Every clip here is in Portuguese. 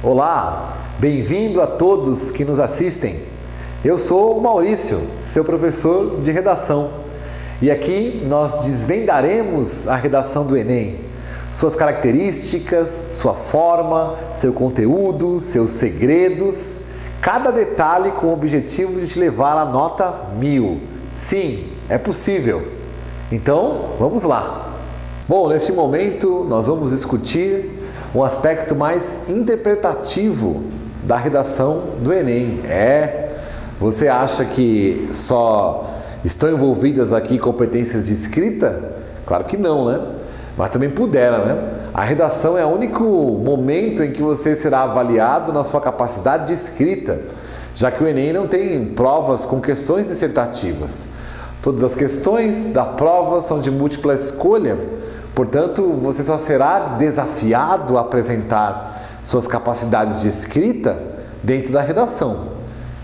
Olá, bem-vindo a todos que nos assistem. Eu sou o Maurício, seu professor de redação, e aqui nós desvendaremos a redação do Enem, suas características, sua forma, seu conteúdo, seus segredos, cada detalhe com o objetivo de te levar à nota 1000. Sim, é possível. Então, vamos lá. Bom, neste momento nós vamos discutir um aspecto mais interpretativo da redação do Enem. Você acha que só estão envolvidas aqui competências de escrita? Claro que não, né? Mas também pudera, né? A redação é o único momento em que você será avaliado na sua capacidade de escrita, já que o Enem não tem provas com questões dissertativas. Todas as questões da prova são de múltipla escolha, portanto, você só será desafiado a apresentar suas capacidades de escrita dentro da redação.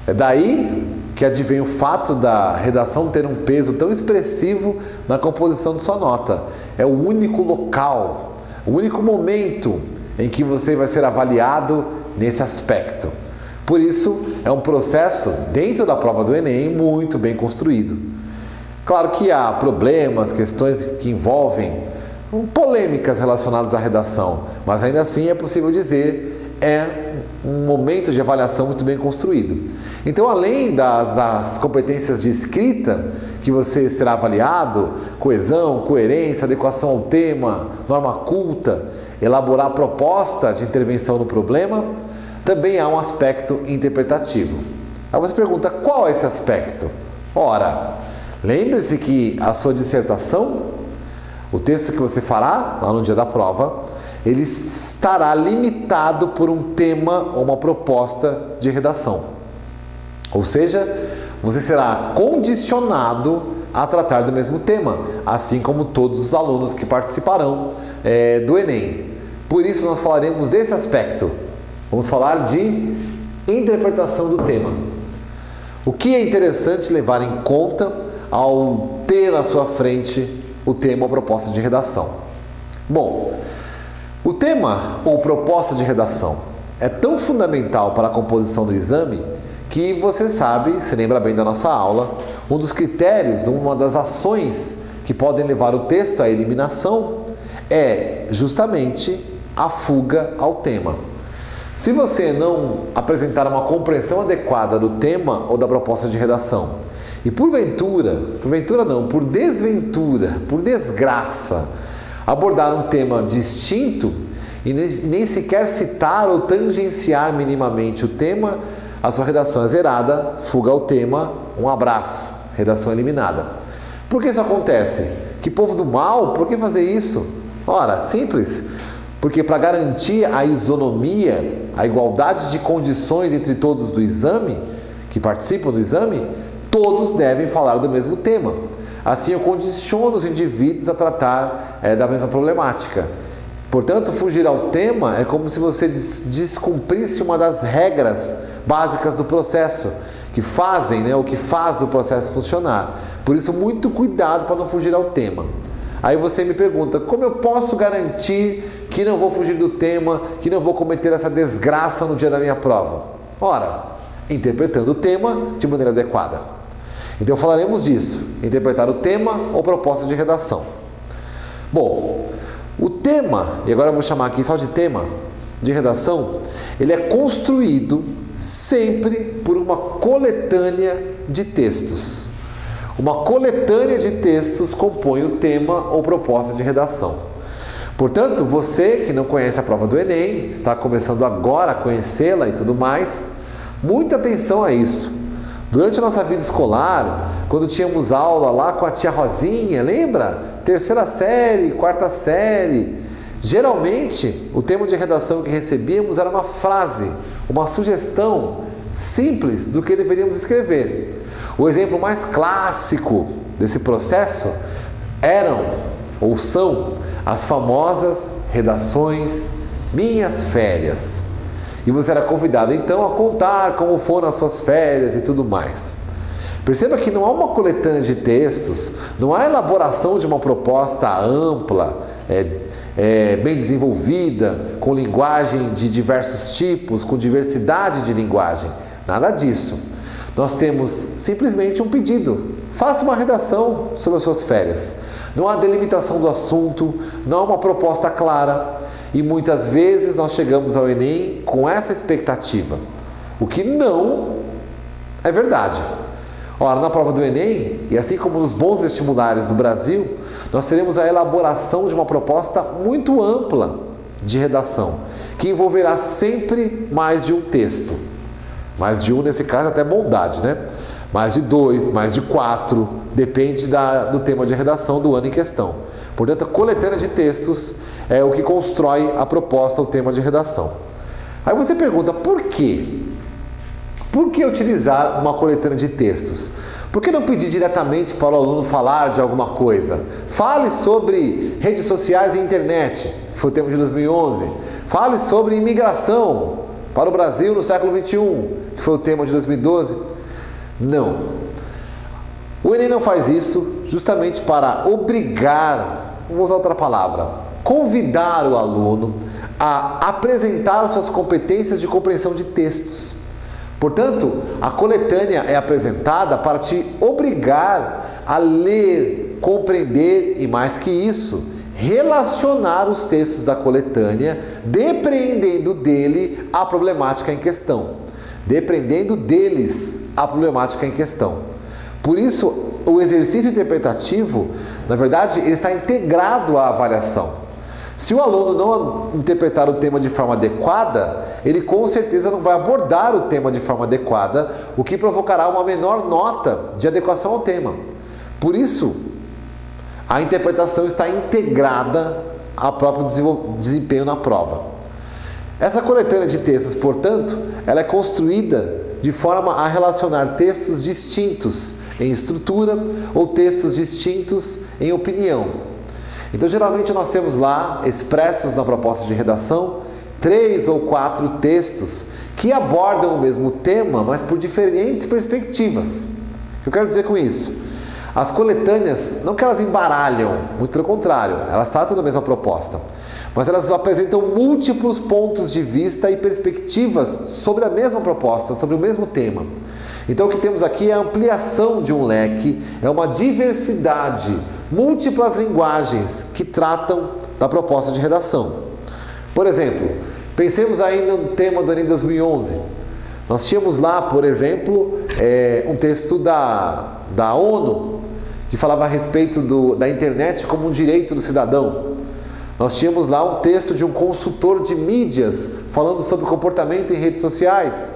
É daí que advém o fato da redação ter um peso tão expressivo na composição de sua nota. É o único local, o único momento em que você vai ser avaliado nesse aspecto. Por isso, é um processo dentro da prova do Enem muito bem construído. Claro que há problemas, questões que envolvem polêmicas relacionadas à redação, mas ainda assim é possível dizer um momento de avaliação muito bem construído. Então, além das competências de escrita, que você será avaliado, coesão, coerência, adequação ao tema, norma culta, elaborar proposta de intervenção no problema, também há um aspecto interpretativo. Aí você pergunta, qual é esse aspecto? Ora, lembre-se que a sua dissertação, o texto que você fará lá no dia da prova, ele estará limitado por um tema ou uma proposta de redação. Ou seja, você será condicionado a tratar do mesmo tema, assim como todos os alunos que participarão do Enem. Por isso nós falaremos desse aspecto. Vamos falar de interpretação do tema. O que é interessante levar em conta ao ter à sua frente o tema ou proposta de redação? Bom, o tema ou proposta de redação é tão fundamental para a composição do exame que você sabe, se lembra bem da nossa aula, um dos critérios, uma das ações que podem levar o texto à eliminação é justamente a fuga ao tema. Se você não apresentar uma compreensão adequada do tema ou da proposta de redação e por desventura, por desgraça, abordar um tema distinto e nem sequer citar ou tangenciar minimamente o tema, a sua redação é zerada, fuga ao tema, um abraço, redação eliminada. Por que isso acontece? Que povo do mal, por que fazer isso? Ora, simples, porque para garantir a isonomia, a igualdade de condições entre todos do exame, que participam do exame, todos devem falar do mesmo tema. Assim eu condiciono os indivíduos a tratar da mesma problemática. Portanto, fugir ao tema é como se você descumprisse uma das regras básicas do processo, que faz o processo funcionar. Por isso, muito cuidado para não fugir ao tema. Aí você me pergunta, como eu posso garantir que não vou fugir do tema, que não vou cometer essa desgraça no dia da minha prova? Ora, interpretando o tema de maneira adequada. Então falaremos disso, interpretar o tema ou proposta de redação. Bom, o tema, e agora eu vou chamar aqui só de tema de redação, ele é construído sempre por uma coletânea de textos. Uma coletânea de textos compõe o tema ou proposta de redação. Portanto, você que não conhece a prova do Enem, está começando agora a conhecê-la e tudo mais, muita atenção a isso. Durante a nossa vida escolar, quando tínhamos aula lá com a tia Rosinha, lembra? Terceira série, quarta série. Geralmente, o tema de redação que recebíamos era uma frase, uma sugestão simples do que deveríamos escrever. O exemplo mais clássico desse processo eram ou são as famosas redações Minhas Férias. E você era convidado então a contar como foram as suas férias e tudo mais. Perceba que não há uma coletânea de textos, não há elaboração de uma proposta ampla, bem desenvolvida, com linguagem de diversos tipos, com diversidade de linguagem. Nada disso. Nós temos simplesmente um pedido. Faça uma redação sobre as suas férias. Não há delimitação do assunto, não há uma proposta clara. E muitas vezes nós chegamos ao Enem com essa expectativa, o que não é verdade. Ora, na prova do Enem, e assim como nos bons vestibulares do Brasil, nós teremos a elaboração de uma proposta muito ampla de redação, que envolverá sempre mais de um texto. Mais de um, nesse caso, até bondade, né? Mais de 2, mais de 4, depende do tema de redação do ano em questão. Portanto, a coletânea de textos é o que constrói a proposta, o tema de redação. Aí você pergunta, por quê? Por que utilizar uma coletânea de textos? Por que não pedir diretamente para o aluno falar de alguma coisa? Fale sobre redes sociais e internet, que foi o tema de 2011. Fale sobre imigração para o Brasil no século XXI, que foi o tema de 2012. Não. O Enem não faz isso justamente para obrigar, vou usar outra palavra, convidar o aluno a apresentar suas competências de compreensão de textos. Portanto, a coletânea é apresentada para te obrigar a ler, compreender e, mais que isso, relacionar os textos da coletânea, depreendendo dele a problemática em questão. Depreendendo deles a problemática em questão. Por isso, o exercício interpretativo, na verdade, ele está integrado à avaliação. Se o aluno não interpretar o tema de forma adequada, ele com certeza não vai abordar o tema de forma adequada, o que provocará uma menor nota de adequação ao tema. Por isso, a interpretação está integrada ao próprio desempenho na prova. Essa coletânea de textos, portanto, ela é construída de forma a relacionar textos distintos em estrutura ou textos distintos em opinião. Então, geralmente nós temos lá, expressos na proposta de redação, 3 ou 4 textos que abordam o mesmo tema, mas por diferentes perspectivas. O que eu quero dizer com isso? As coletâneas, não que elas embaralham, muito pelo contrário, elas tratam da mesma proposta, mas elas apresentam múltiplos pontos de vista e perspectivas sobre a mesma proposta, sobre o mesmo tema. Então o que temos aqui é a ampliação de um leque, é uma diversidade, múltiplas linguagens que tratam da proposta de redação. Por exemplo, pensemos aí no tema do Enem 2011. Nós tínhamos lá, por exemplo, um texto da ONU, que falava a respeito da internet como um direito do cidadão. Nós tínhamos lá um texto de um consultor de mídias falando sobre comportamento em redes sociais.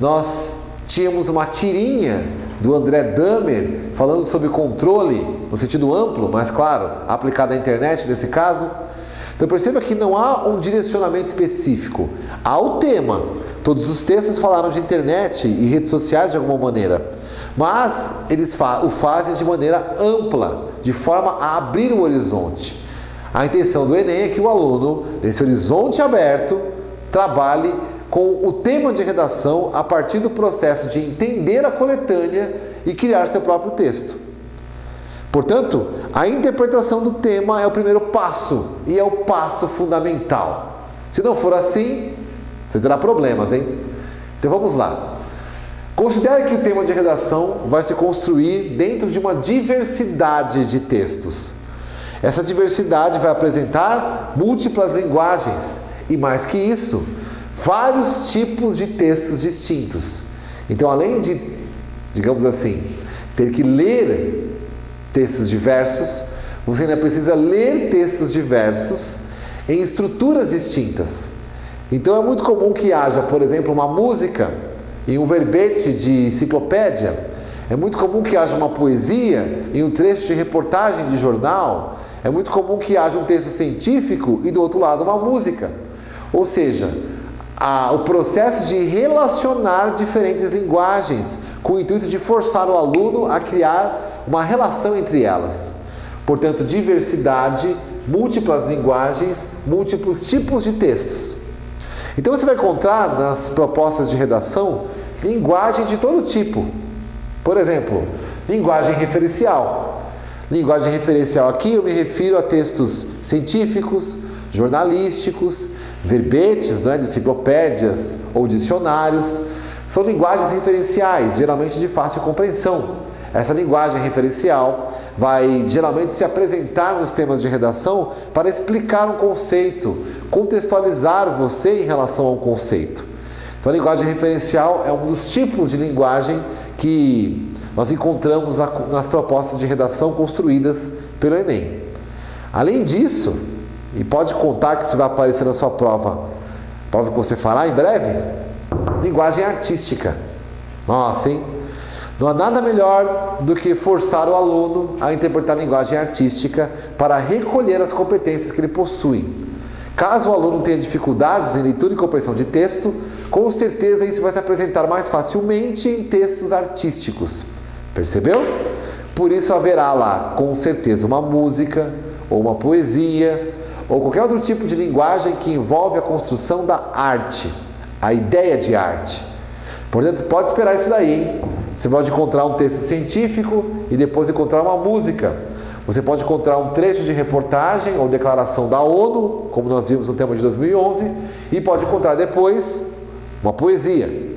Nós tínhamos uma tirinha do André Dahmer falando sobre controle, no sentido amplo, mas claro, aplicado à internet nesse caso. Então perceba que não há um direcionamento específico. Há o tema. Todos os textos falaram de internet e redes sociais de alguma maneira. Mas eles o fazem de maneira ampla, de forma a abrir o horizonte. A intenção do Enem é que o aluno, nesse horizonte aberto, trabalhe com o tema de redação a partir do processo de entender a coletânea e criar seu próprio texto. Portanto, a interpretação do tema é o primeiro passo e é o passo fundamental. Se não for assim, você terá problemas, hein? Então vamos lá. Considere que o tema de redação vai se construir dentro de uma diversidade de textos. Essa diversidade vai apresentar múltiplas linguagens e, mais que isso, vários tipos de textos distintos. Então, além de, digamos assim, ter que ler textos diversos, você ainda precisa ler textos diversos em estruturas distintas. Então, é muito comum que haja, por exemplo, uma música em um verbete de enciclopédia. É muito comum que haja uma poesia em um trecho de reportagem de jornal. É muito comum que haja um texto científico e do outro lado uma música. Ou seja, o processo de relacionar diferentes linguagens com o intuito de forçar o aluno a criar uma relação entre elas. Portanto, diversidade, múltiplas linguagens, múltiplos tipos de textos. Então você vai encontrar nas propostas de redação linguagem de todo tipo. Por exemplo, linguagem referencial. Linguagem referencial aqui eu me refiro a textos científicos, jornalísticos, verbetes, né, de enciclopédias ou dicionários. São linguagens referenciais, geralmente de fácil compreensão. Essa linguagem referencial vai geralmente se apresentar nos temas de redação para explicar um conceito, contextualizar você em relação ao conceito. Então a linguagem referencial é um dos tipos de linguagem que nós encontramos nas propostas de redação construídas pelo Enem. Além disso, e pode contar que isso vai aparecer na sua prova que você fará em breve, linguagem artística. Nossa, hein? Não há nada melhor do que forçar o aluno a interpretar a linguagem artística para recolher as competências que ele possui. Caso o aluno tenha dificuldades em leitura e compreensão de texto, com certeza isso vai se apresentar mais facilmente em textos artísticos. Percebeu? Por isso haverá lá, com certeza, uma música, ou uma poesia, ou qualquer outro tipo de linguagem que envolve a construção da arte, a ideia de arte. Portanto, pode esperar isso daí, hein? Você pode encontrar um texto científico e depois encontrar uma música. Você pode encontrar um trecho de reportagem ou declaração da ONU, como nós vimos no tema de 2011, e pode encontrar depois uma poesia.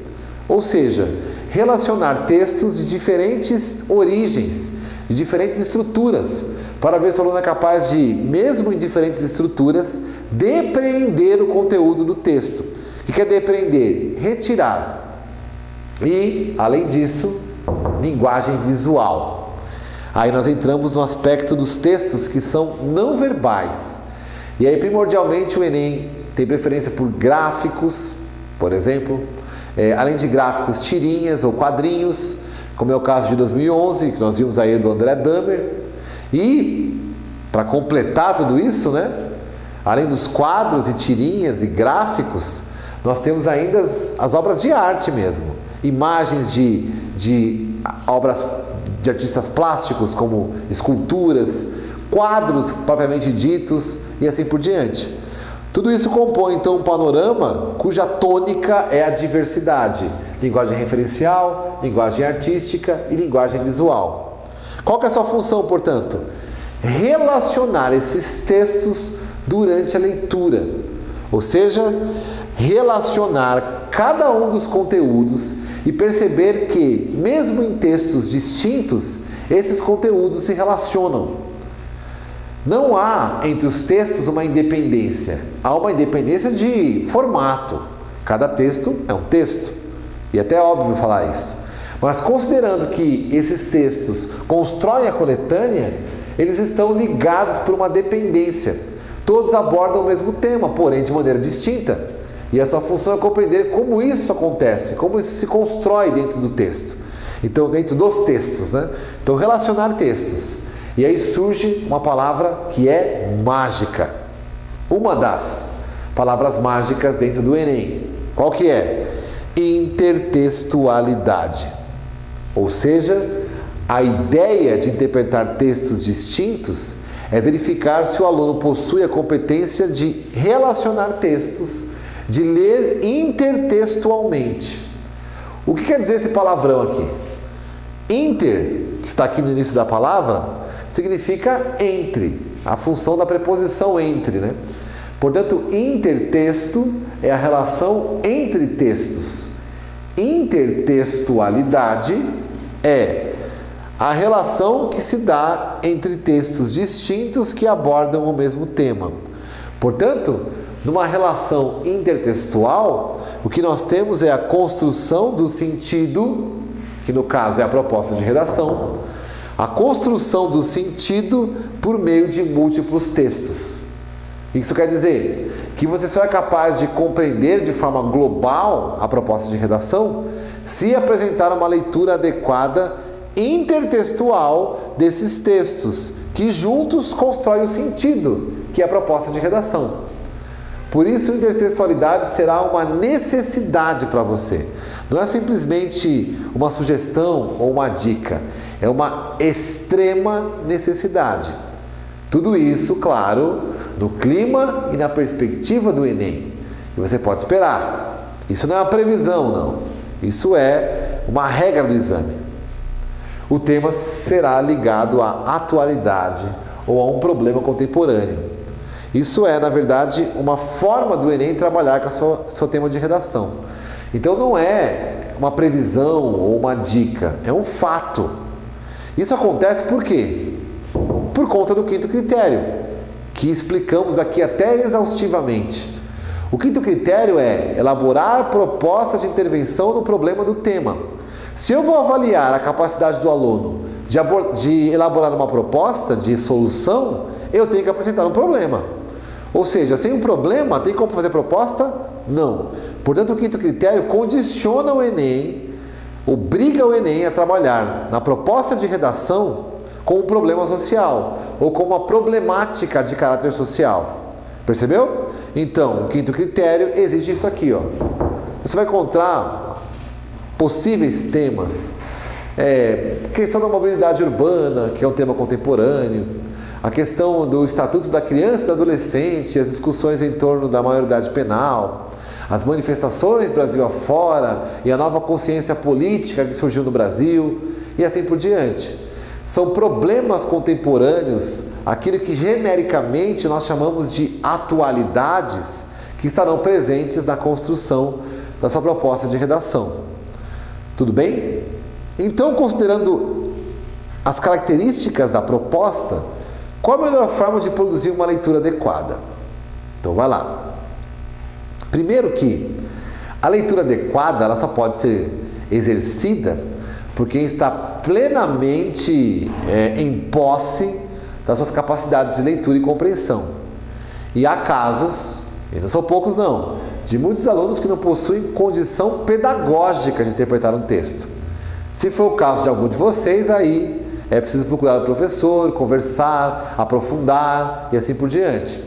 Ou seja, relacionar textos de diferentes origens, de diferentes estruturas, para ver se o aluno é capaz de, mesmo em diferentes estruturas, depreender o conteúdo do texto. O que é depreender? Retirar. E, além disso, linguagem visual. Aí nós entramos no aspecto dos textos que são não verbais. E aí, primordialmente, o Enem tem preferência por gráficos, por exemplo, além de gráficos, tirinhas ou quadrinhos, como é o caso de 2011, que nós vimos aí do André Dahmer. E, para completar tudo isso, né, além dos quadros e tirinhas e gráficos, nós temos ainda as obras de arte mesmo. Imagens de obras de artistas plásticos, como esculturas, quadros propriamente ditos e assim por diante. Tudo isso compõe então um panorama cuja tônica é a diversidade. Linguagem referencial, linguagem artística e linguagem visual. Qual que é a sua função, portanto? Relacionar esses textos durante a leitura. Ou seja, relacionar cada um dos conteúdos e perceber que, mesmo em textos distintos, esses conteúdos se relacionam. Não há entre os textos uma independência, há uma independência de formato. Cada texto é um texto, e até é óbvio falar isso. Mas considerando que esses textos constroem a coletânea, eles estão ligados por uma dependência. Todos abordam o mesmo tema, porém de maneira distinta. E a sua função é compreender como isso acontece, como isso se constrói dentro do texto. Então, dentro dos textos, né? Então, relacionar textos. E aí surge uma palavra que é mágica. Uma das palavras mágicas dentro do Enem. Qual que é? Intertextualidade. Ou seja, a ideia de interpretar textos distintos é verificar se o aluno possui a competência de relacionar textos, de ler intertextualmente. O que quer dizer esse palavrão aqui? Inter, que está aqui no início da palavra, significa entre, a função da preposição entre, né? Portanto, intertexto é a relação entre textos. Intertextualidade é a relação que se dá entre textos distintos que abordam o mesmo tema. Portanto, numa relação intertextual, o que nós temos é a construção do sentido, que no caso é a proposta de redação, a construção do sentido por meio de múltiplos textos. Isso quer dizer que você só é capaz de compreender de forma global a proposta de redação se apresentar uma leitura adequada intertextual desses textos, que juntos constroem o sentido, que é a proposta de redação. Por isso, a intertextualidade será uma necessidade para você. Não é simplesmente uma sugestão ou uma dica, é uma extrema necessidade. Tudo isso, claro, no clima e na perspectiva do Enem. E você pode esperar. Isso não é uma previsão, não. Isso é uma regra do exame. o tema será ligado à atualidade ou a um problema contemporâneo. Isso é, na verdade, uma forma do Enem trabalhar com o seu tema de redação. Então não é uma previsão ou uma dica, é um fato. Isso acontece por quê? Por conta do quinto critério, que explicamos aqui até exaustivamente. O quinto critério é elaborar proposta de intervenção no problema do tema. Se eu vou avaliar a capacidade do aluno de elaborar uma proposta de solução, eu tenho que apresentar um problema. Ou seja, sem um problema, tem como fazer proposta? Não. Portanto, o quinto critério condiciona o Enem, obriga o Enem a trabalhar na proposta de redação com um problema social ou com uma problemática de caráter social. Percebeu? Então, o quinto critério exige isso aqui, ó. Você vai encontrar possíveis temas. Questão da mobilidade urbana, que é um tema contemporâneo. A questão do Estatuto da Criança e do Adolescente, as discussões em torno da maioridade penal, as manifestações Brasil afora e a nova consciência política que surgiu no Brasil e assim por diante. São problemas contemporâneos, aquilo que genericamente nós chamamos de atualidades, que estarão presentes na construção da sua proposta de redação. Tudo bem? Então, considerando as características da proposta, qual a melhor forma de produzir uma leitura adequada? Então, vai lá. Primeiro que a leitura adequada ela só pode ser exercida por quem está plenamente em posse das suas capacidades de leitura e compreensão. E há casos, e não são poucos não, de muitos alunos que não possuem condição pedagógica de interpretar um texto. Se for o caso de algum de vocês, aí é preciso procurar o professor, conversar, aprofundar e assim por diante.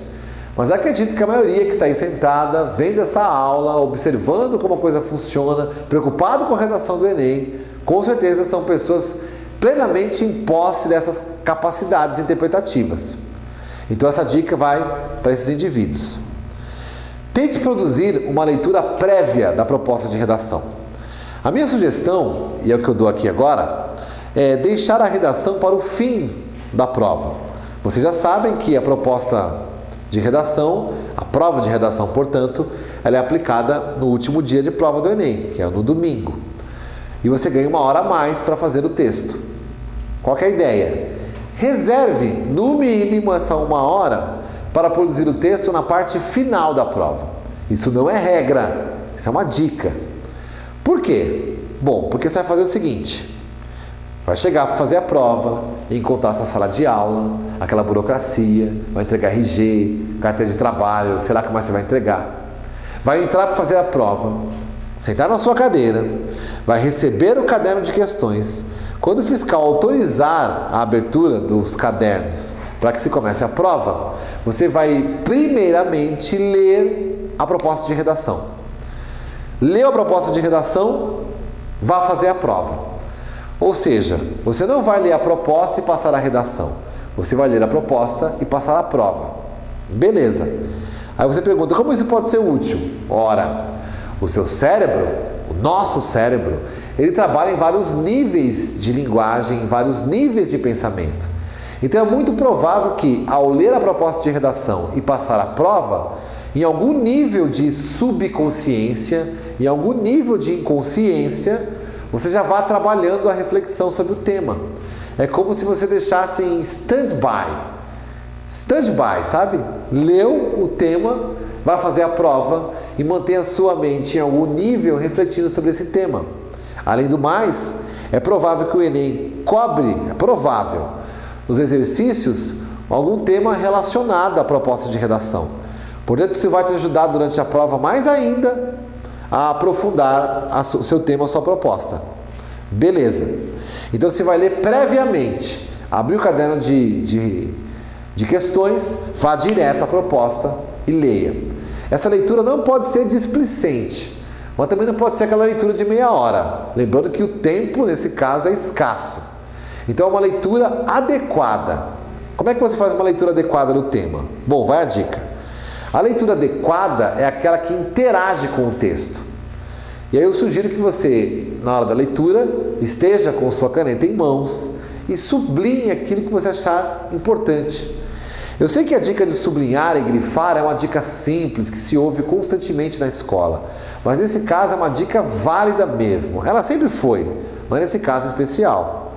Mas acredito que a maioria que está aí sentada, vendo essa aula, observando como a coisa funciona, preocupado com a redação do Enem, com certeza são pessoas plenamente em posse dessas capacidades interpretativas. Então essa dica vai para esses indivíduos. Tente produzir uma leitura prévia da proposta de redação. A minha sugestão, e é o que eu dou aqui agora, é deixar a redação para o fim da prova. Vocês já sabem que a proposta de redação, a prova de redação, portanto, ela é aplicada no último dia de prova do Enem, que é no domingo. E você ganha 1 hora a mais para fazer o texto. Qual que é a ideia? Reserve, no mínimo, essa 1 hora para produzir o texto na parte final da prova. Isso não é regra, isso é uma dica. Por quê? Bom, porque você vai fazer o seguinte: vai chegar para fazer a prova, encontrar sua sala de aula, aquela burocracia, vai entregar RG, carteira de trabalho, sei lá o que mais você vai entregar. Vai entrar para fazer a prova, sentar na sua cadeira, vai receber o caderno de questões. Quando o fiscal autorizar a abertura dos cadernos para que se comece a prova, você vai primeiramente ler a proposta de redação. Leu a proposta de redação, vá fazer a prova. Ou seja, você não vai ler a proposta e passar a redação. Você vai ler a proposta e passar a prova. Beleza. Aí você pergunta, como isso pode ser útil? Ora, o seu cérebro, o nosso cérebro, ele trabalha em vários níveis de linguagem, em vários níveis de pensamento. Então é muito provável que, ao ler a proposta de redação e passar a prova, em algum nível de subconsciência, em algum nível de inconsciência, você já vá trabalhando a reflexão sobre o tema. É como se você deixasse em stand-by. Stand-by, sabe? Leu o tema, vai fazer a prova e mantém a sua mente em algum nível refletindo sobre esse tema. Além do mais, é provável que o Enem cobre, nos exercícios, algum tema relacionado à proposta de redação. Portanto, isso vai te ajudar durante a prova mais ainda a aprofundar o seu tema, a sua proposta. Beleza. Então você vai ler previamente, abrir o caderno de questões, vá direto à proposta e leia. Essa leitura não pode ser displicente, mas também não pode ser aquela leitura de meia hora. Lembrando que o tempo, nesse caso, é escasso. Então é uma leitura adequada. Como é que você faz uma leitura adequada do tema? Bom, vai a dica. A leitura adequada é aquela que interage com o texto. E aí eu sugiro que você, na hora da leitura, esteja com sua caneta em mãos e sublinhe aquilo que você achar importante. Eu sei que a dica de sublinhar e grifar é uma dica simples que se ouve constantemente na escola, mas nesse caso é uma dica válida mesmo. Ela sempre foi, mas nesse caso é especial.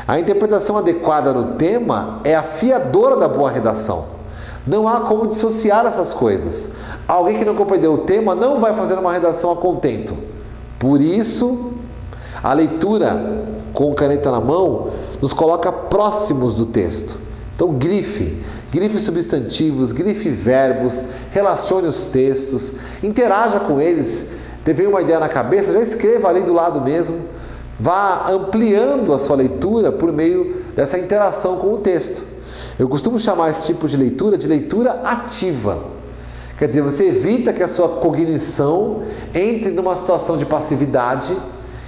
A interpretação adequada no tema é a fiadora da boa redação. Não há como dissociar essas coisas. Alguém que não compreendeu o tema não vai fazer uma redação a contento. Por isso, a leitura com caneta na mão nos coloca próximos do texto. Então, grife substantivos, grife verbos, relacione os textos, interaja com eles. Teve uma ideia na cabeça, já escreva ali do lado mesmo. Vá ampliando a sua leitura por meio dessa interação com o texto. Eu costumo chamar esse tipo de leitura ativa. Quer dizer, você evita que a sua cognição entre numa situação de passividade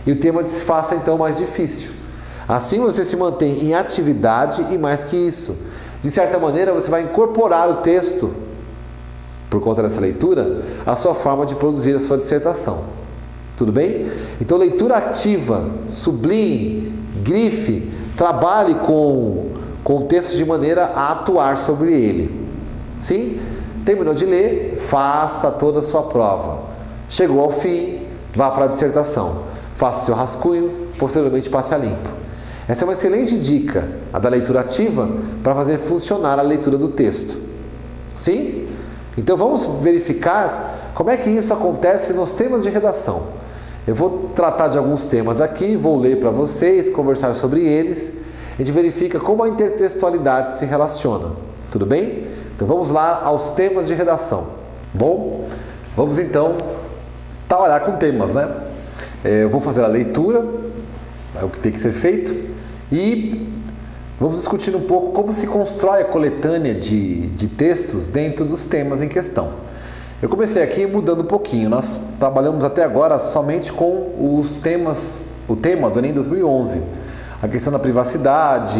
e o tema se faça então mais difícil. Assim você se mantém em atividade e mais que isso. De certa maneira você vai incorporar o texto, por conta dessa leitura, a sua forma de produzir a sua dissertação. Tudo bem? Então leitura ativa, sublinhe, grife, trabalhe com o texto de maneira a atuar sobre ele. Sim? Terminou de ler, faça toda a sua prova. Chegou ao fim, vá para a dissertação. Faça o seu rascunho, posteriormente passe a limpo. Essa é uma excelente dica, a da leitura ativa, para fazer funcionar a leitura do texto. Sim? Então vamos verificar como é que isso acontece nos temas de redação. Eu vou tratar de alguns temas aqui, vou ler para vocês, conversar sobre eles. A gente verifica como a intertextualidade se relaciona. Tudo bem? Então vamos lá aos temas de redação. Bom, vamos então trabalhar com temas, né? Eu vou fazer a leitura, é o que tem que ser feito, e vamos discutir um pouco como se constrói a coletânea de textos dentro dos temas em questão. Eu comecei aqui mudando um pouquinho, nós trabalhamos até agora somente com os temas, o tema do Enem 2011, a questão da privacidade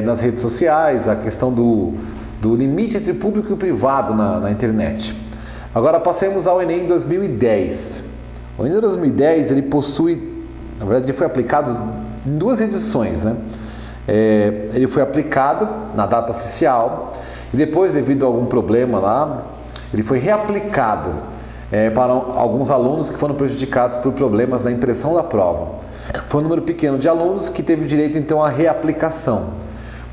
nas redes sociais, a questão do limite entre público e privado na internet. Agora passemos ao Enem 2010. O Enem 2010 ele possui, na verdade ele foi aplicado em 2 edições, né? Ele foi aplicado na data oficial e depois, devido a algum problema lá, ele foi reaplicado para alguns alunos que foram prejudicados por problemas na impressão da prova. Foi um número pequeno de alunos que teve direito então à reaplicação.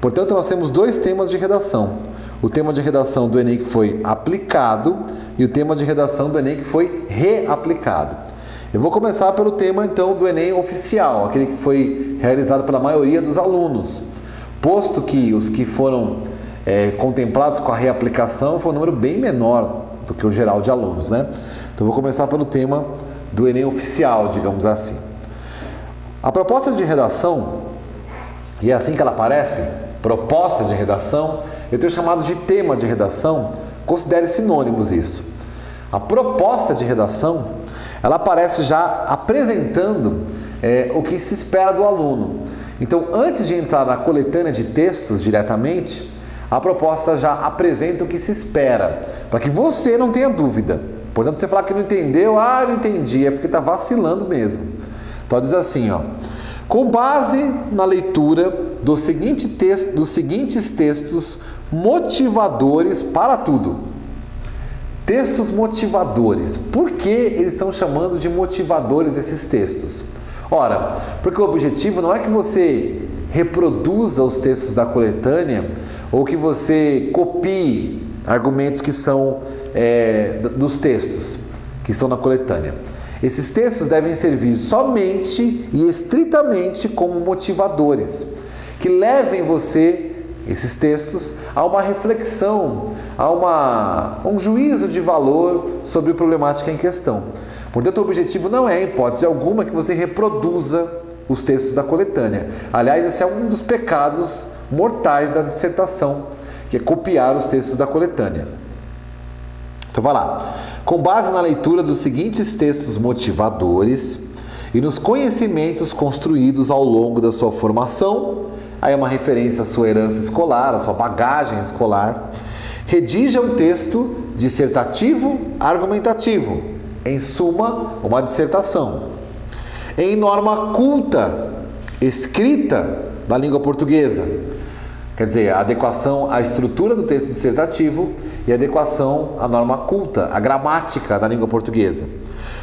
Portanto, nós temos 2 temas de redação. O tema de redação do Enem que foi aplicado e o tema de redação do Enem que foi reaplicado. Eu vou começar pelo tema então do Enem oficial, aquele que foi realizado pela maioria dos alunos, posto que os que foram contemplados com a reaplicação foi um número bem menor do que o geral de alunos, né? Então eu vou começar pelo tema do Enem oficial, digamos assim. A proposta de redação, e é assim que ela aparece, proposta de redação, eu tenho chamado de tema de redação, considere sinônimos isso. A proposta de redação, ela aparece já apresentando o que se espera do aluno. Então, antes de entrar na coletânea de textos diretamente, a proposta já apresenta o que se espera, para que você não tenha dúvida. Portanto, você falar que não entendeu, não entendi, é porque está vacilando mesmo. Então, diz assim, ó, com base na leitura dos seguintes textos motivadores para tudo. Textos motivadores. Por que eles estão chamando de motivadores esses textos? Ora, porque o objetivo não é que você reproduza os textos da coletânea ou que você copie argumentos que são dos textos que estão na coletânea. Esses textos devem servir somente e estritamente como motivadores, que levem você, esses textos, a uma reflexão, a um juízo de valor sobre a problemática em questão. Portanto, o objetivo não é, em hipótese alguma, que você reproduza os textos da coletânea. Aliás, esse é um dos pecados mortais da dissertação, que é copiar os textos da coletânea. Então vai lá. Com base na leitura dos seguintes textos motivadores e nos conhecimentos construídos ao longo da sua formação, aí é uma referência à sua herança escolar, à sua bagagem escolar, redija um texto dissertativo argumentativo, em suma, uma dissertação. Em norma culta, escrita da língua portuguesa, quer dizer, a adequação à estrutura do texto dissertativo e a adequação à norma culta, à gramática da língua portuguesa.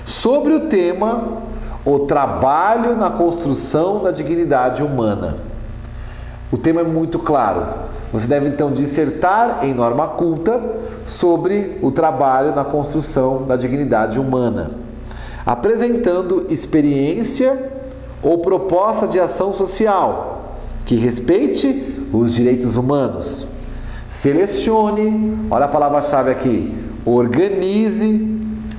Sobre o tema, o trabalho na construção da dignidade humana. O tema é muito claro. Você deve então dissertar em norma culta sobre o trabalho na construção da dignidade humana, apresentando experiência ou proposta de ação social que respeite os direitos humanos. Selecione, olha a palavra-chave aqui, organize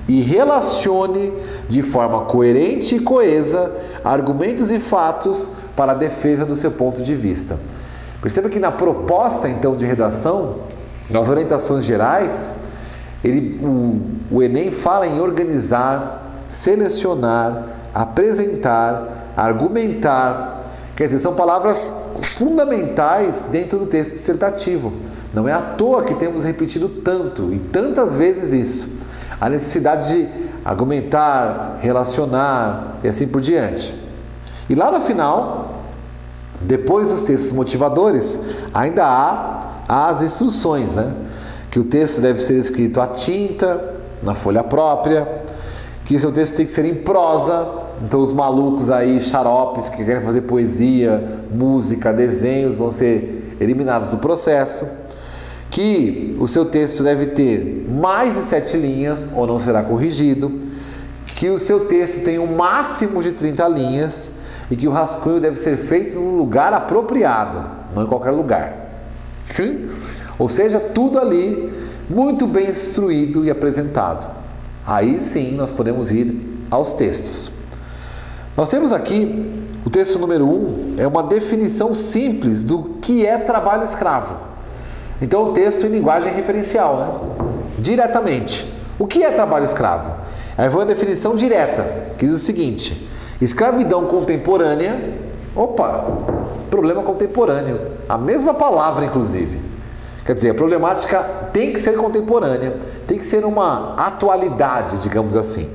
e relacione de forma coerente e coesa argumentos e fatos para a defesa do seu ponto de vista. Perceba que na proposta, então, de redação, nas orientações gerais, o Enem fala em organizar, selecionar, apresentar, argumentar. Quer dizer, são palavras fundamentais dentro do texto dissertativo. Não é à toa que temos repetido tanto e tantas vezes isso. A necessidade de argumentar, relacionar e assim por diante. E lá no final, depois dos textos motivadores, ainda há as instruções, né? Que o texto deve ser escrito à tinta, na folha própria, que o seu texto tem que ser em prosa. Então os malucos aí, xaropes, que querem fazer poesia, música, desenhos, vão ser eliminados do processo. Que o seu texto deve ter mais de 7 linhas, ou não será corrigido. Que o seu texto tenha um máximo de 30 linhas e que o rascunho deve ser feito no lugar apropriado, não em qualquer lugar. Sim? Ou seja, tudo ali muito bem instruído e apresentado. Aí sim nós podemos ir aos textos. Nós temos aqui o texto número 1, é uma definição simples do que é trabalho escravo. Então o texto em linguagem referencial, né? Diretamente. O que é trabalho escravo? Aí foi uma definição direta, que diz o seguinte: escravidão contemporânea, problema contemporâneo, a mesma palavra inclusive. Quer dizer, a problemática tem que ser contemporânea, tem que ser uma atualidade, digamos assim.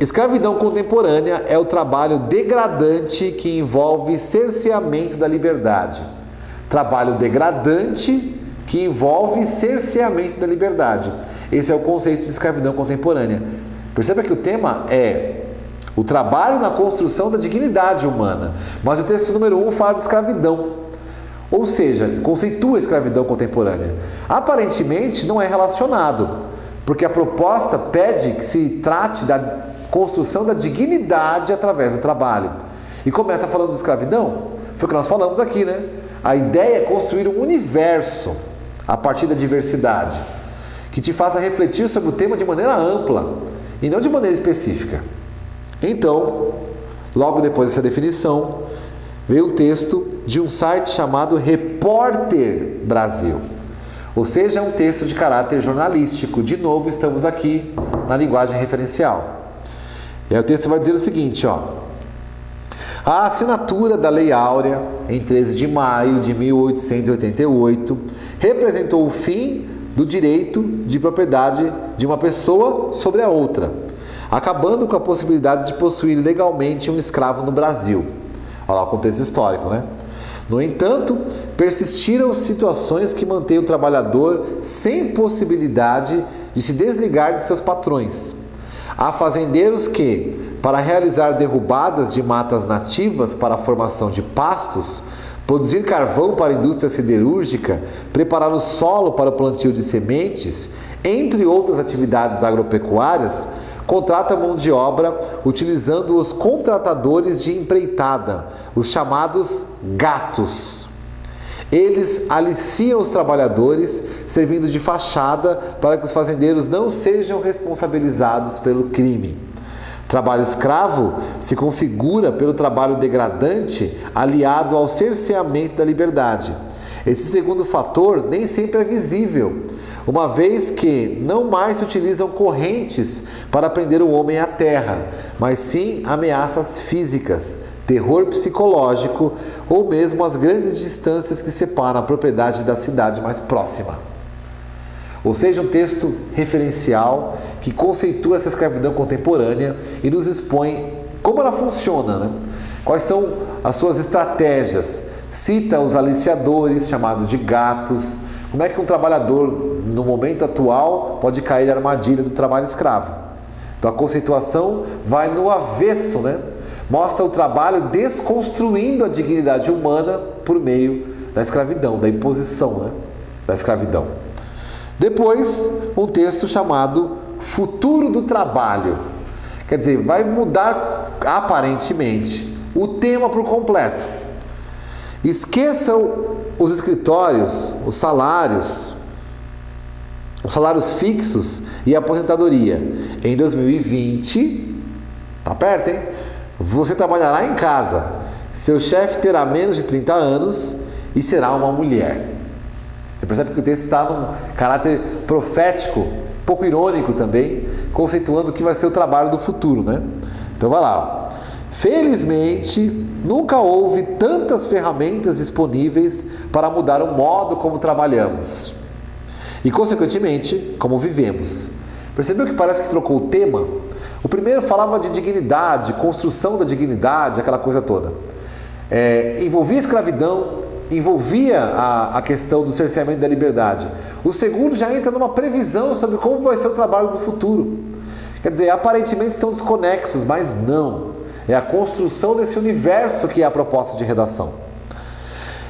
Escravidão contemporânea é o trabalho degradante que envolve cerceamento da liberdade. Trabalho degradante que envolve cerceamento da liberdade. Esse é o conceito de escravidão contemporânea. Perceba que o tema é o trabalho na construção da dignidade humana, mas o texto número 1 fala de escravidão, ou seja, conceitua a escravidão contemporânea. Aparentemente não é relacionado, porque a proposta pede que se trate da construção da dignidade através do trabalho. E começa falando de escravidão, foi o que nós falamos aqui, né? A ideia é construir um universo a partir da diversidade, que te faça refletir sobre o tema de maneira ampla e não de maneira específica. Então, logo depois dessa definição, veio o texto de um site chamado Repórter Brasil. Ou seja, é um texto de caráter jornalístico. De novo, estamos aqui na linguagem referencial. E aí o texto vai dizer o seguinte, a assinatura da Lei Áurea, em 13 de maio de 1888, representou o fim do direito de propriedade de uma pessoa sobre a outra, acabando com a possibilidade de possuir legalmente um escravo no Brasil. Olha lá o contexto histórico, né? No entanto, persistiram situações que mantêm o trabalhador sem possibilidade de se desligar de seus patrões. Há fazendeiros que, para realizar derrubadas de matas nativas para a formação de pastos, produzir carvão para a indústria siderúrgica, preparar o solo para o plantio de sementes, entre outras atividades agropecuárias, contrata mão de obra utilizando os contratadores de empreitada, os chamados gatos. Eles aliciam os trabalhadores, servindo de fachada para que os fazendeiros não sejam responsabilizados pelo crime. Trabalho escravo se configura pelo trabalho degradante aliado ao cerceamento da liberdade. Esse segundo fator nem sempre é visível, uma vez que não mais se utilizam correntes para prender o homem à terra, mas sim ameaças físicas, terror psicológico ou mesmo as grandes distâncias que separam a propriedade da cidade mais próxima. ou seja, um texto referencial que conceitua essa escravidão contemporânea e nos expõe como ela funciona, né? Quais são as suas estratégias. Cita os aliciadores, chamados de gatos. Como é que um trabalhador, no momento atual, pode cair na armadilha do trabalho escravo? Então a conceituação vai no avesso, né? Mostra o trabalho desconstruindo a dignidade humana por meio da escravidão, da imposição, né? Da escravidão. Depois, um texto chamado Futuro do Trabalho. Quer dizer, vai mudar aparentemente o tema por completo. Esqueçam os escritórios, os salários fixos e a aposentadoria. Em 2020, tá perto, hein? Você trabalhará em casa. Seu chefe terá menos de 30 anos e será uma mulher. Você percebe que o texto está num caráter profético, um pouco irônico também, conceituando o que vai ser o trabalho do futuro, né? Então vai lá. Felizmente, nunca houve tantas ferramentas disponíveis para mudar o modo como trabalhamos e, consequentemente, como vivemos. Percebeu que parece que trocou o tema? O primeiro falava de dignidade, construção da dignidade, aquela coisa toda. Envolvia a escravidão, envolvia a questão do cerceamento da liberdade. O segundo já entra numa previsão sobre como vai ser o trabalho do futuro. Quer dizer, aparentemente estão desconexos, mas não. É a construção desse universo que é a proposta de redação.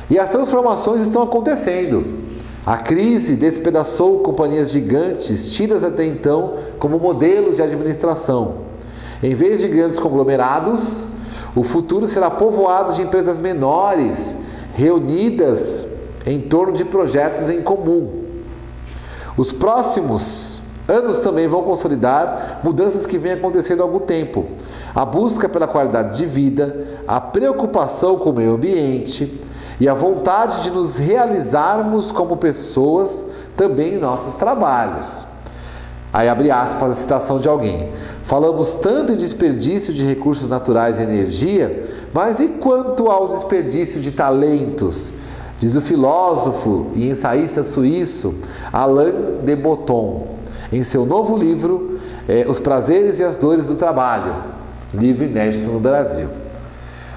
E as transformações estão acontecendo. A crise despedaçou companhias gigantes, tidas até então como modelos de administração. Em vez de grandes conglomerados, o futuro será povoado de empresas menores, reunidas em torno de projetos em comum. Os próximos anos também vão consolidar mudanças que vêm acontecendo há algum tempo. A busca pela qualidade de vida, a preocupação com o meio ambiente e a vontade de nos realizarmos como pessoas também em nossos trabalhos. Aí abre aspas a citação de alguém. Falamos tanto em desperdício de recursos naturais e energia, mas e quanto ao desperdício de talentos? Diz o filósofo e ensaísta suíço Alain de Botton, em seu novo livro, Os Prazeres e as Dores do Trabalho, livro inédito no Brasil.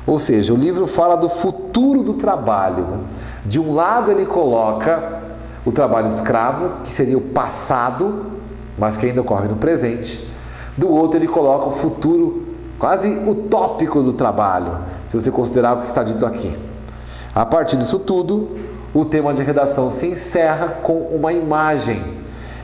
Ou seja, o livro fala do futuro do trabalho. De um lado ele coloca o trabalho escravo, que seria o passado, mas que ainda ocorre no presente. Do outro ele coloca o futuro quase utópico do trabalho, se você considerar o que está dito aqui. A partir disso tudo, o tema de redação se encerra com uma imagem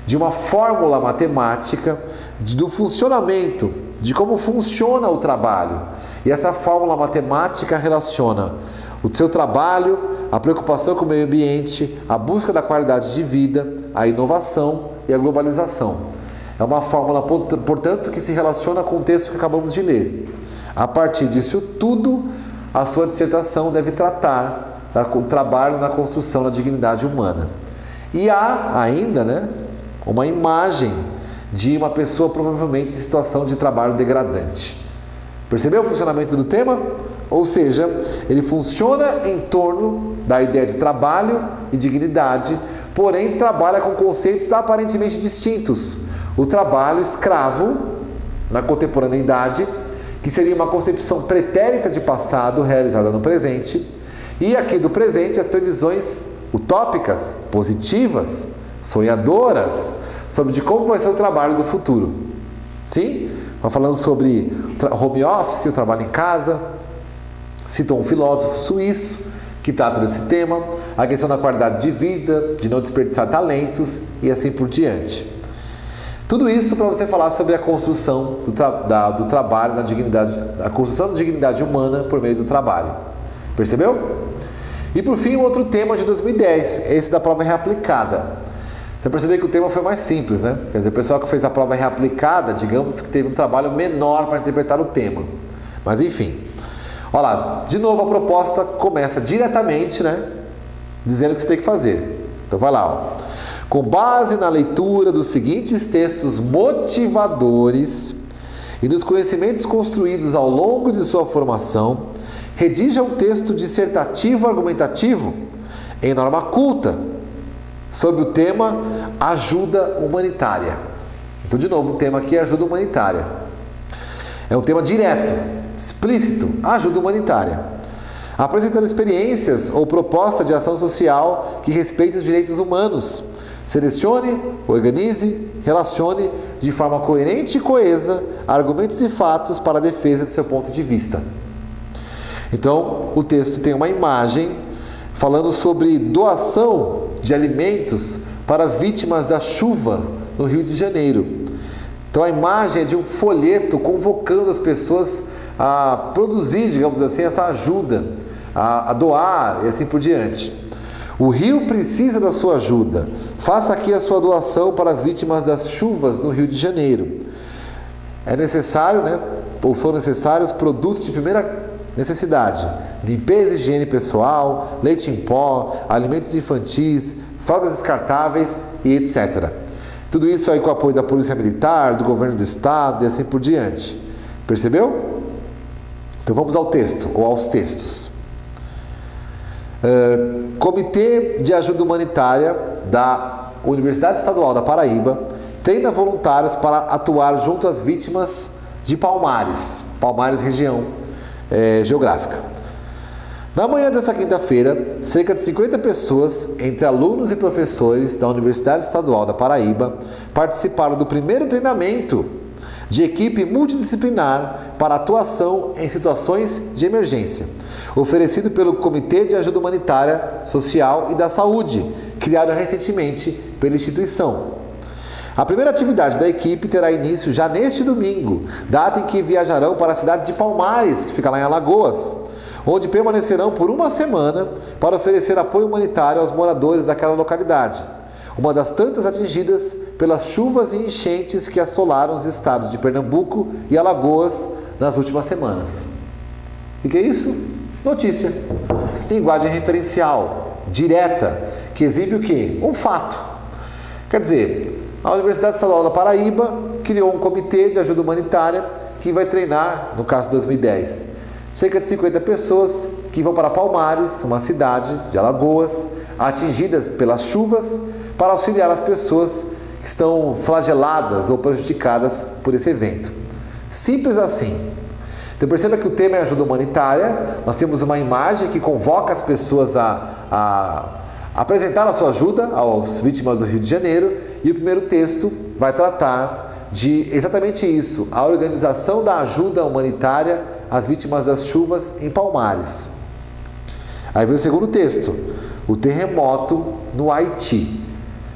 de uma fórmula matemática do funcionamento, de como funciona o trabalho. E essa fórmula matemática relaciona o seu trabalho, a preocupação com o meio ambiente, a busca da qualidade de vida, a inovação e a globalização. É uma fórmula, portanto, que se relaciona com o texto que acabamos de ler. A partir disso tudo, a sua dissertação deve tratar do trabalho na construção da dignidade humana. E há ainda, né, uma imagem de uma pessoa provavelmente em situação de trabalho degradante. Percebeu o funcionamento do tema? Ou seja, ele funciona em torno da ideia de trabalho e dignidade, porém trabalha com conceitos aparentemente distintos. O trabalho escravo, na contemporaneidade, que seria uma concepção pretérita de passado realizada no presente, e aqui do presente as previsões utópicas, positivas, sonhadoras, sobre de como vai ser o trabalho do futuro. Sim? Vai falando sobre home office, o trabalho em casa. Citou um filósofo suíço que trata desse tema, a questão da qualidade de vida, de não desperdiçar talentos e assim por diante. Tudo isso para você falar sobre a construção do trabalho, na dignidade, a construção da dignidade humana por meio do trabalho. Percebeu? E por fim, um outro tema de 2010, esse da prova reaplicada. Você percebeu que o tema foi mais simples, né? Quer dizer, o pessoal que fez a prova reaplicada, digamos que teve um trabalho menor para interpretar o tema. Mas enfim. Olha lá, de novo a proposta começa diretamente, né? Dizendo o que você tem que fazer. Então vai lá, ó. Com base na leitura dos seguintes textos motivadores e nos conhecimentos construídos ao longo de sua formação, redija um texto dissertativo argumentativo em norma culta, sobre o tema ajuda humanitária. Então, de novo, o tema aqui é ajuda humanitária. É um tema direto, explícito, ajuda humanitária. Apresentando experiências ou proposta de ação social que respeite os direitos humanos. Selecione, organize, relacione de forma coerente e coesa argumentos e fatos para a defesa de seu ponto de vista. Então, o texto tem uma imagem falando sobre doação de alimentos para as vítimas da chuva no Rio de Janeiro. Então, a imagem é de um folheto convocando as pessoas a produzir, digamos assim, essa ajuda, a doar e assim por diante. O Rio precisa da sua ajuda. Faça aqui a sua doação para as vítimas das chuvas no Rio de Janeiro. É necessário, ou são necessários produtos de primeira necessidade: limpeza e higiene pessoal, leite em pó, alimentos infantis, fraldas descartáveis e etc. Tudo isso aí com o apoio da Polícia Militar, do Governo do Estado e assim por diante. Percebeu? Então vamos ao texto, ou aos textos. Comitê de Ajuda Humanitária da Universidade Estadual da Paraíba treina voluntários para atuar junto às vítimas de Palmares, região geográfica. Na manhã desta quinta-feira, cerca de 50 pessoas, entre alunos e professores da Universidade Estadual da Paraíba, participaram do primeiro treinamento de equipe multidisciplinar para atuação em situações de emergência, oferecido pelo Comitê de Ajuda Humanitária, Social e da Saúde, criado recentemente pela instituição. A primeira atividade da equipe terá início já neste domingo, data em que viajarão para a cidade de Palmares, que fica lá em Alagoas, onde permanecerão por uma semana para oferecer apoio humanitário aos moradores daquela localidade, uma das tantas atingidas pelas chuvas e enchentes que assolaram os estados de Pernambuco e Alagoas nas últimas semanas. E que é isso? Notícia. Linguagem referencial, direta, que exibe o quê? Um fato. Quer dizer, a Universidade Estadual da Paraíba criou um comitê de ajuda humanitária que vai treinar, no caso de 2010, cerca de 50 pessoas que vão para Palmares, uma cidade de Alagoas, atingidas pelas chuvas, para auxiliar as pessoas que estão flageladas ou prejudicadas por esse evento. Simples assim. Então perceba que o tema é ajuda humanitária. Nós temos uma imagem que convoca as pessoas a apresentar a sua ajuda às vítimas do Rio de Janeiro, e o primeiro texto vai tratar de exatamente isso, a organização da ajuda humanitária às vítimas das chuvas em Palmares. Aí vem o segundo texto, o terremoto no Haiti.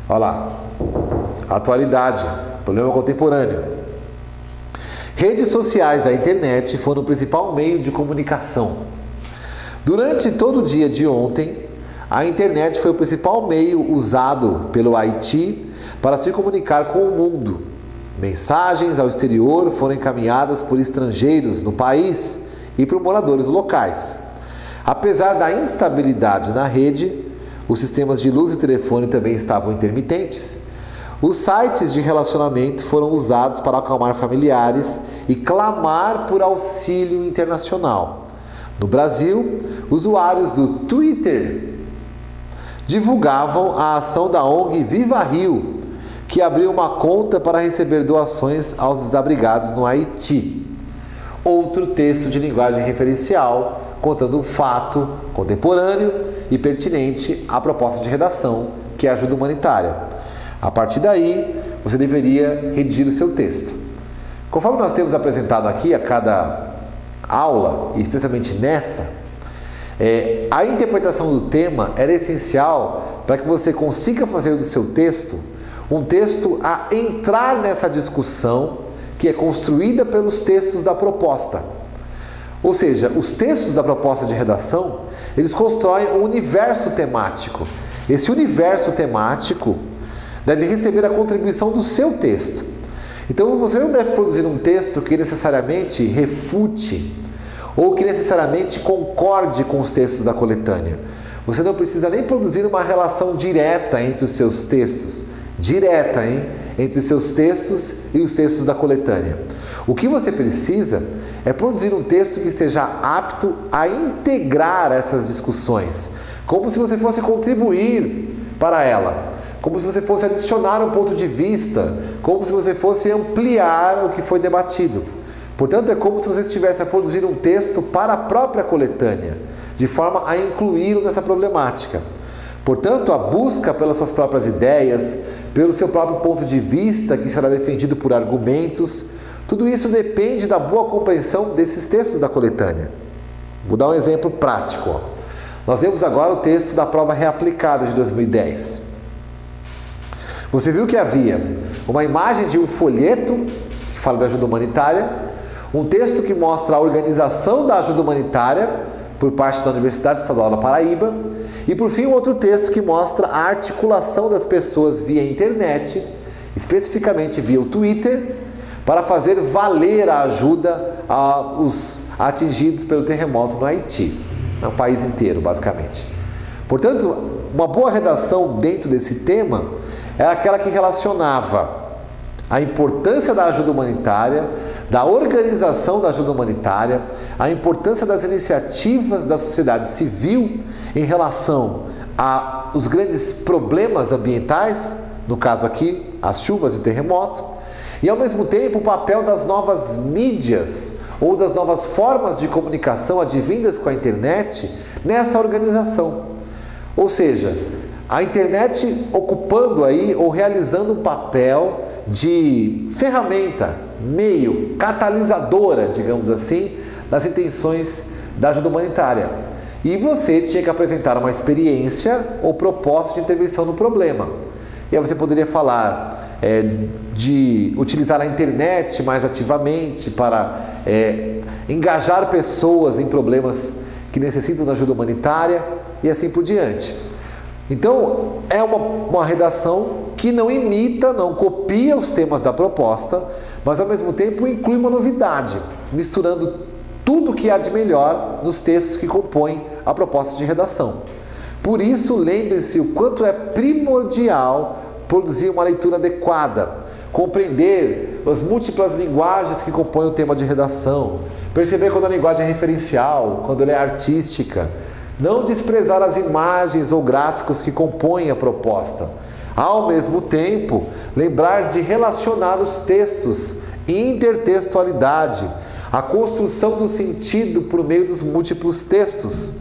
Olha lá, atualidade, problema contemporâneo. Redes sociais da internet foram o principal meio de comunicação. Durante todo o dia de ontem, a internet foi o principal meio usado pelo Haiti para se comunicar com o mundo. Mensagens ao exterior foram encaminhadas por estrangeiros no país e por moradores locais. Apesar da instabilidade na rede, os sistemas de luz e telefone também estavam intermitentes. Os sites de relacionamento foram usados para acalmar familiares e clamar por auxílio internacional. No Brasil, usuários do Twitter divulgavam a ação da ONG Viva Rio, que abriu uma conta para receber doações aos desabrigados no Haiti. Outro texto de linguagem referencial, contando um fato contemporâneo e pertinente à proposta de redação, que é a ajuda humanitária. A partir daí, você deveria redigir o seu texto. Conforme nós temos apresentado aqui a cada aula, e especialmente nessa, a interpretação do tema era essencial para que você consiga fazer do seu texto um texto a entrar nessa discussão que é construída pelos textos da proposta. Ou seja, os textos da proposta de redação, eles constroem um universo temático. Esse universo temático deve receber a contribuição do seu texto. Então você não deve produzir um texto que necessariamente refute ou que necessariamente concorde com os textos da coletânea. Você não precisa nem produzir uma relação direta entre os seus textos, entre os seus textos e os textos da coletânea. O que você precisa é produzir um texto que esteja apto a integrar essas discussões, como se você fosse contribuir para ela, como se você fosse adicionar um ponto de vista, como se você fosse ampliar o que foi debatido. Portanto, é como se você estivesse a produzir um texto para a própria coletânea, de forma a incluí-lo nessa problemática. Portanto, a busca pelas suas próprias ideias, pelo seu próprio ponto de vista, que será defendido por argumentos, tudo isso depende da boa compreensão desses textos da coletânea. Vou dar um exemplo prático. Nós vemos agora o texto da prova reaplicada de 2010. Você viu que havia uma imagem de um folheto que fala da ajuda humanitária, um texto que mostra a organização da ajuda humanitária por parte da Universidade Estadual da Paraíba e, por fim, um outro texto que mostra a articulação das pessoas via internet, especificamente via o Twitter, para fazer valer a ajuda aos atingidos pelo terremoto no Haiti, no país inteiro, basicamente. Portanto, uma boa redação dentro desse tema era aquela que relacionava a importância da ajuda humanitária, da organização da ajuda humanitária, a importância das iniciativas da sociedade civil em relação aos grandes problemas ambientais, no caso aqui, as chuvas e o terremoto, e ao mesmo tempo o papel das novas mídias ou das novas formas de comunicação advindas com a internet nessa organização. Ou seja, a internet ocupando aí ou realizando um papel de ferramenta, meio, catalisadora, digamos assim, das intenções da ajuda humanitária. E você tinha que apresentar uma experiência ou proposta de intervenção no problema. E aí você poderia falar de utilizar a internet mais ativamente para engajar pessoas em problemas que necessitam de ajuda humanitária e assim por diante. Então, é uma redação que não imita, não copia os temas da proposta, mas ao mesmo tempo inclui uma novidade, misturando tudo que há de melhor nos textos que compõem a proposta de redação. Por isso, lembre-se o quanto é primordial produzir uma leitura adequada, compreender as múltiplas linguagens que compõem o tema de redação, perceber quando a linguagem é referencial, quando ela é artística, não desprezar as imagens ou gráficos que compõem a proposta. Ao mesmo tempo, lembrar de relacionar os textos, intertextualidade, a construção do sentido por meio dos múltiplos textos.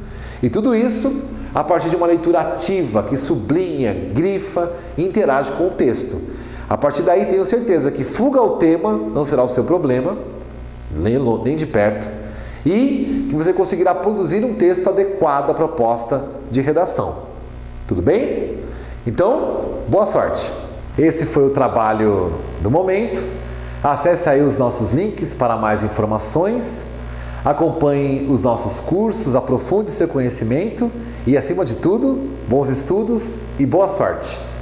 E tudo isso a partir de uma leitura ativa, que sublinha, grifa e interage com o texto. A partir daí, tenho certeza que fuga ao tema não será o seu problema, nem de perto, e que você conseguirá produzir um texto adequado à proposta de redação. Tudo bem? Então, boa sorte! Esse foi o trabalho do momento. Acesse aí os nossos links para mais informações. Acompanhe os nossos cursos, aprofunde seu conhecimento e, acima de tudo, bons estudos e boa sorte!